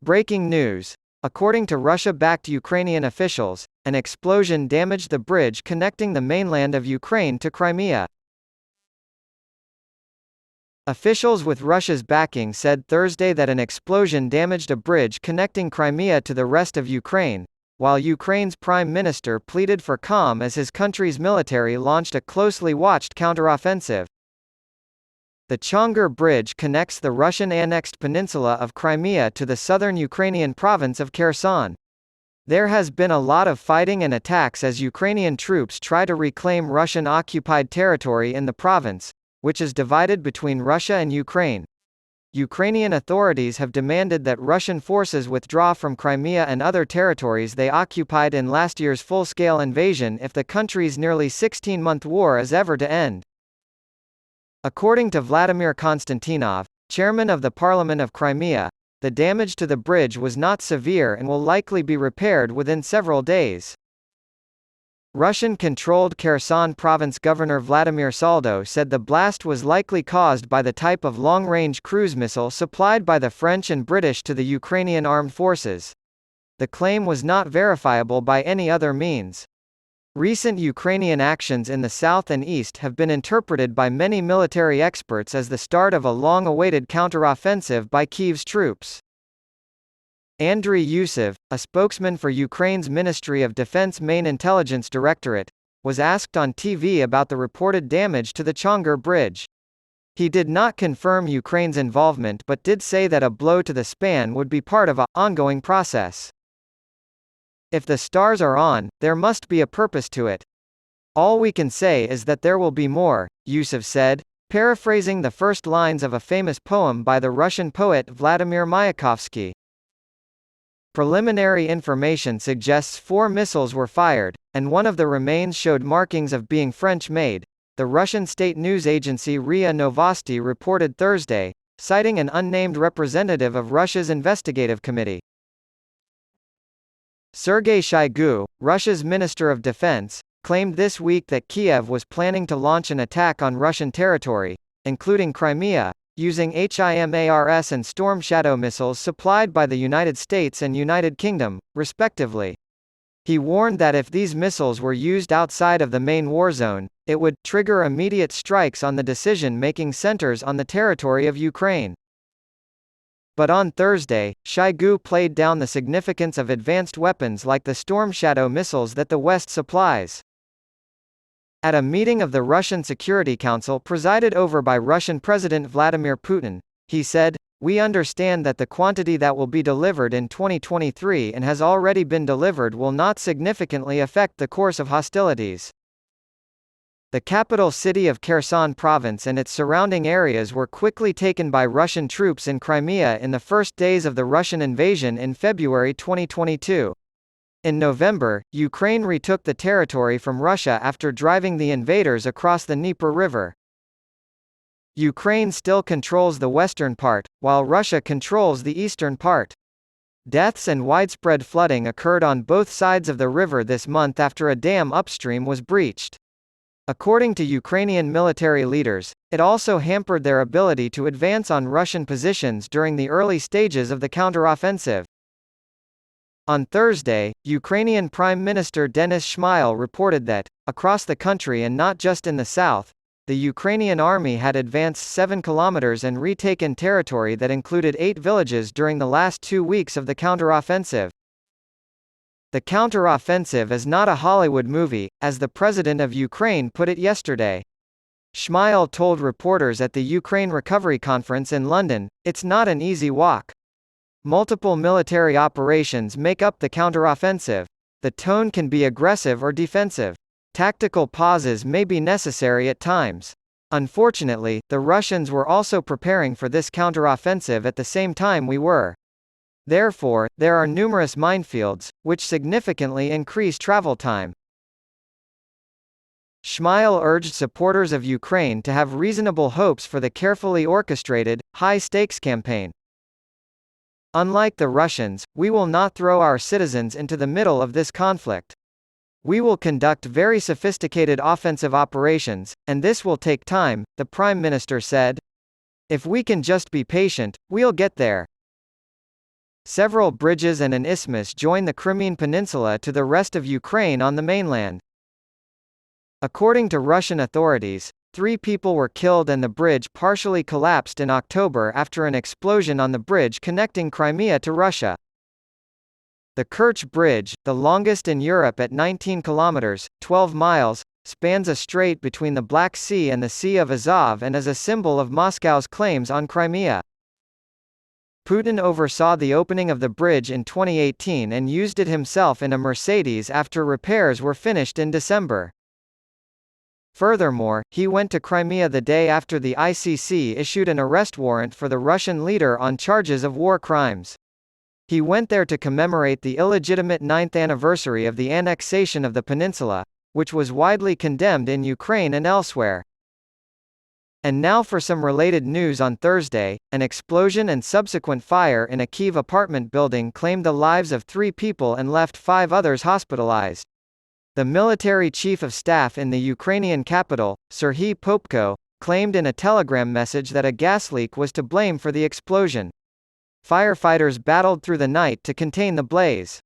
Breaking news. According to Russia-backed Ukrainian officials, an explosion damaged the bridge connecting the mainland of Ukraine to Crimea. Officials with Russia's backing said Thursday that an explosion damaged a bridge connecting Crimea to the rest of Ukraine, while Ukraine's prime minister pleaded for calm as his country's military launched a closely watched counteroffensive. The Chongar Bridge connects the Russian-annexed peninsula of Crimea to the southern Ukrainian province of Kherson. There has been a lot of fighting and attacks as Ukrainian troops try to reclaim Russian-occupied territory in the province, which is divided between Russia and Ukraine. Ukrainian authorities have demanded that Russian forces withdraw from Crimea and other territories they occupied in last year's full-scale invasion if the country's nearly 16-month war is ever to end. According to Vladimir Konstantinov, chairman of the Parliament of Crimea, the damage to the bridge was not severe and will likely be repaired within several days. Russian-controlled Kherson province governor Vladimir Saldo said the blast was likely caused by the type of long-range cruise missile supplied by the French and British to the Ukrainian armed forces. The claim was not verifiable by any other means. Recent Ukrainian actions in the south and east have been interpreted by many military experts as the start of a long-awaited counteroffensive by Kyiv's troops. Andriy Yusov, a spokesman for Ukraine's Ministry of Defense main intelligence directorate, was asked on TV about the reported damage to the Chongar Bridge. He did not confirm Ukraine's involvement but did say that a blow to the span would be part of an ongoing process. If the stars are on, there must be a purpose to it. All we can say is that there will be more, Yusov said, paraphrasing the first lines of a famous poem by the Russian poet Vladimir Mayakovsky. Preliminary information suggests 4 missiles were fired, and one of the remains showed markings of being French-made, the Russian state news agency RIA Novosti reported Thursday, citing an unnamed representative of Russia's investigative committee. Sergei Shoigu, Russia's Minister of Defense, claimed this week that Kiev was planning to launch an attack on Russian territory, including Crimea, using HIMARS and Storm Shadow missiles supplied by the United States and United Kingdom, respectively. He warned that if these missiles were used outside of the main war zone, it would trigger immediate strikes on the decision-making centers on the territory of Ukraine. But on Thursday, Shoigu played down the significance of advanced weapons like the Storm Shadow missiles that the West supplies. At a meeting of the Russian Security Council presided over by Russian President Vladimir Putin, he said, "We understand that the quantity that will be delivered in 2023 and has already been delivered will not significantly affect the course of hostilities." The capital city of Kherson province and its surrounding areas were quickly taken by Russian troops in Crimea in the first days of the Russian invasion in February 2022. In November, Ukraine retook the territory from Russia after driving the invaders across the Dnieper River. Ukraine still controls the western part, while Russia controls the eastern part. Deaths and widespread flooding occurred on both sides of the river this month after a dam upstream was breached. According to Ukrainian military leaders, it also hampered their ability to advance on Russian positions during the early stages of the counteroffensive. On Thursday, Ukrainian Prime Minister Denis Shmyhal reported that, across the country and not just in the south, the Ukrainian army had advanced 7 kilometers and retaken territory that included 8 villages during the last 2 weeks of the counteroffensive. The counteroffensive is not a Hollywood movie, as the president of Ukraine put it yesterday. Shmyhal told reporters at the Ukraine Recovery Conference in London, "It's not an easy walk. Multiple military operations make up the counteroffensive. The tone can be aggressive or defensive. Tactical pauses may be necessary at times. Unfortunately, the Russians were also preparing for this counteroffensive at the same time we were. Therefore, there are numerous minefields, which significantly increase travel time." Shmyhal urged supporters of Ukraine to have reasonable hopes for the carefully orchestrated, high-stakes campaign. "Unlike the Russians, we will not throw our citizens into the middle of this conflict. We will conduct very sophisticated offensive operations, and this will take time," the Prime Minister said. "If we can just be patient, we'll get there." Several bridges and an isthmus join the Crimean Peninsula to the rest of Ukraine on the mainland. According to Russian authorities, 3 people were killed and the bridge partially collapsed in October after an explosion on the bridge connecting Crimea to Russia. The Kerch Bridge, the longest in Europe at 19 kilometers, 12 miles, spans a strait between the Black Sea and the Sea of Azov and is a symbol of Moscow's claims on Crimea. Putin oversaw the opening of the bridge in 2018 and used it himself in a Mercedes after repairs were finished in December. Furthermore, he went to Crimea the day after the ICC issued an arrest warrant for the Russian leader on charges of war crimes. He went there to commemorate the illegitimate 9th anniversary of the annexation of the peninsula, which was widely condemned in Ukraine and elsewhere. And now for some related news. On Thursday, an explosion and subsequent fire in a Kyiv apartment building claimed the lives of 3 people and left 5 others hospitalized. The military chief of staff in the Ukrainian capital, Serhiy Popko, claimed in a telegram message that a gas leak was to blame for the explosion. Firefighters battled through the night to contain the blaze.